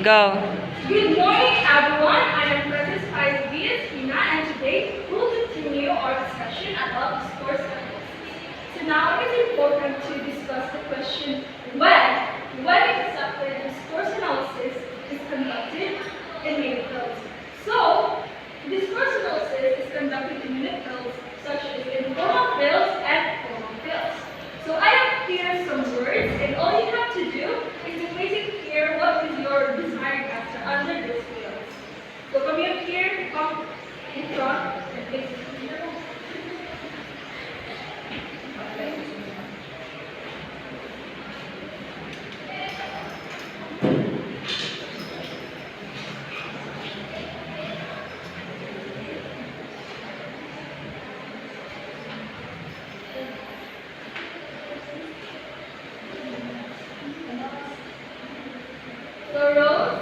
Go. Good morning, everyone. I am FRANCESS FIDES Espiña, and today we will continue our discussion about discourse analysis. So now it is important to discuss the question when exactly discourse analysis is conducted in many fields. So discourse analysis is conducted in many fields such as informal fields and formal fields. So I have here some words, and all you have to do is to place it here what is your desired answer under this field. So come here, come in front, and place it here. The rows.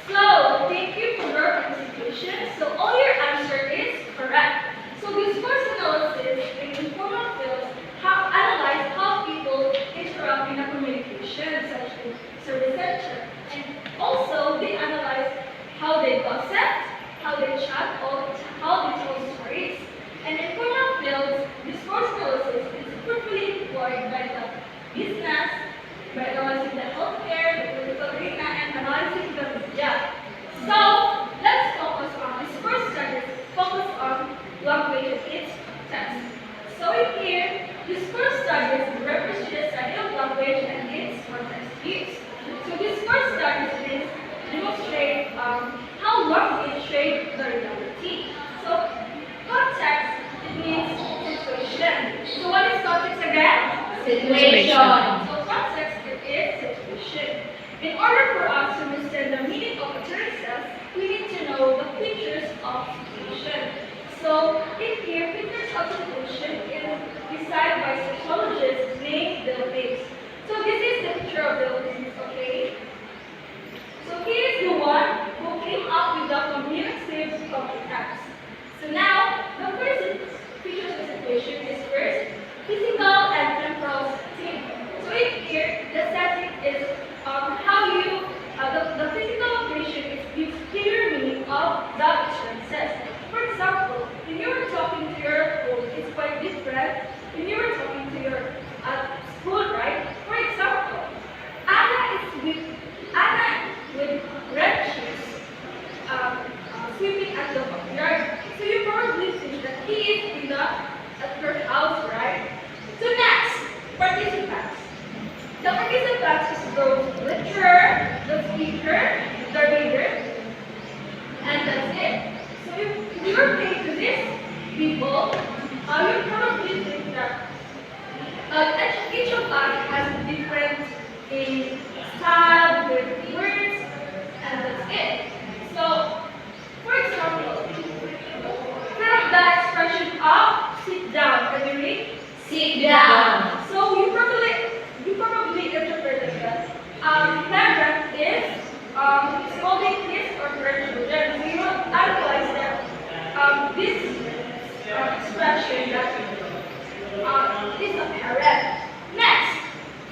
So, thank you for your participation. So, all your answer is correct. So, discourse analysis in informal fields analyze how people interact in a communication, such as service center. And also, they analyze how they gossip, how they chat, or how they tell stories. And in informal fields, discourse analysis is fruitfully employed by the business, by analyzing the healthcare, the political arena, and analyzing the media. So, let's focus on discourse studies, focus on language and its context. So in here, discourse studies refers to the study of language and its context use. So discourse studies means demonstrate how language shapes the reality. So context, it means situation. So what is context again? Situation. So context, it is situation. In order for us to understand the meaning of a term says, we need to know the features of situation. So in here, features of situation is decided by sociologists named Bill Hicks. So this is the picture of Bill Hicks, okay? So he is the one who came up with the communicative context. So now, the first features of situation is first, physical and temporal setting. So in here, the setting is how you, the physical location gives clear meaning of the experiences. For example, when you were talking to your home, it's quite different when you were talking to your school, right? For example, Anna with red shoes sweeping at the backyard. So you probably think that he is at her house, right? So next, participants. The participants is the lecturer, the speaker, the reader, and that's it. So if you are paying to these people, you probably think that each of us has different style, different words, and that's it. So, for example, from the expression of sit down, can you read? Sit down. So you probably interpreted that parent is scolding his or her children. So you analyze that this expression that is a parent. Next,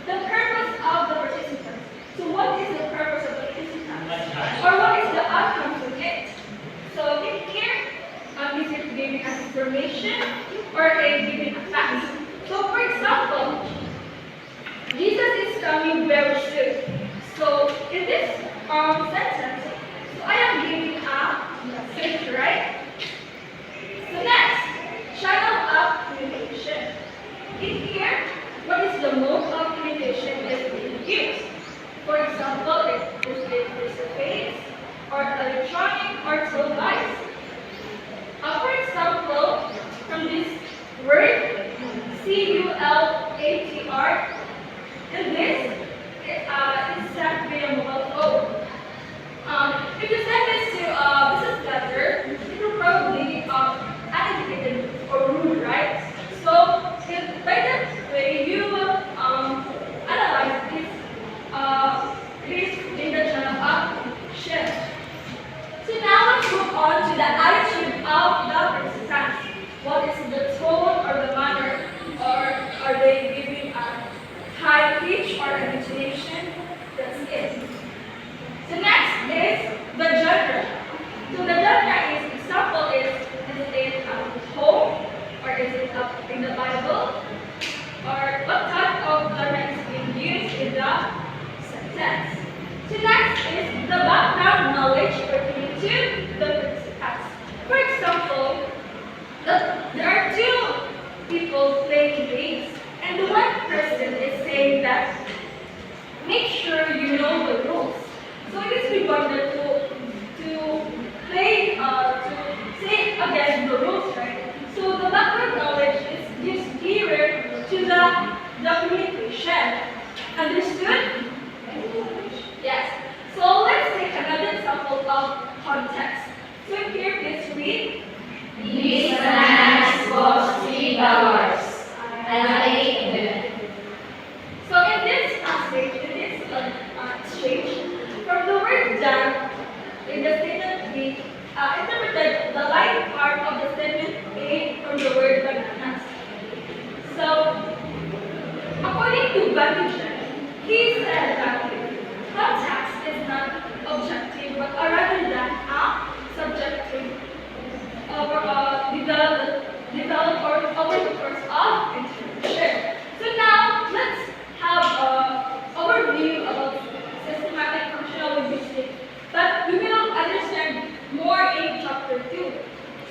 the purpose of the participants. So what is the purpose of the participants? Or what is the outcome of it? So in here, is it giving us information or giving a fact? So for example, Jesus is coming very soon. So in this sentence, so I am giving a message, right? So next, channel of communication. In here, what is the mode of communication is being used? For example, it is face-to-face, or electronic, or televised. For example, from this word, CULATR, in this, pitch or a intonation. That's it. The next is the genre. So the genre is, example is it at home or is it up in the Bible? Or what type of genre is being used in the sentence? So next is the background knowledge pertaining to the text. For example, there are two people playing games, and the one person is saying that make sure you know the rules. So it is important to play to say again the rules, right? So the background knowledge gives clearer to the communication. Understood? Yes. So let's take another example of context. So here, please read. This man was $3. I ate them. So in this passage, in this exchange, from the word "than" in the statement B, interpreted the line part of the statement A from the word "bananas." So, according to Batijan, he said that context is not objective, but rather than a subjective develop over the course of interpretation. So now let's have an overview about systematic functional linguistics, but we will understand more in chapter 2.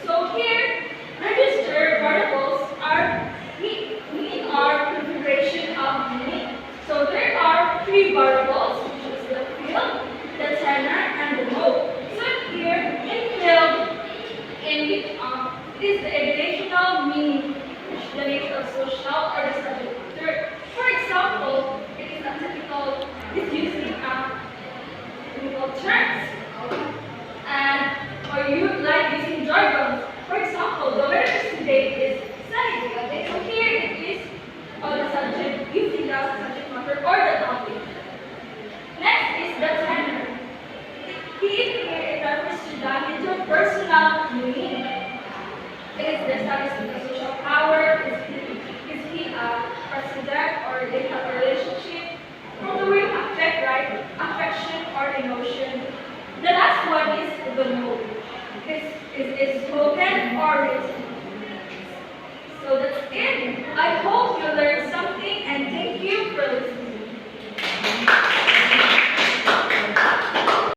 So here, register variables are meaning are configuration of meaning. So there are three variables, which is the field, the tenor, and the mode. So here, in field, it is the educational meaning, which the nature of social or the subject matter. For example, it is a typical, it's using technical terms, and or you like using jargons. For example, the weather today is sunny. Okay, so here it is the subject using the subject matter or the topic. Next is the tenor. It refers to the interpersonal meaning. It is the status of the social power. Is he a president or they have a relationship? From the word affect, right? Affection or emotion. The last one is the mode. Is it spoken or written?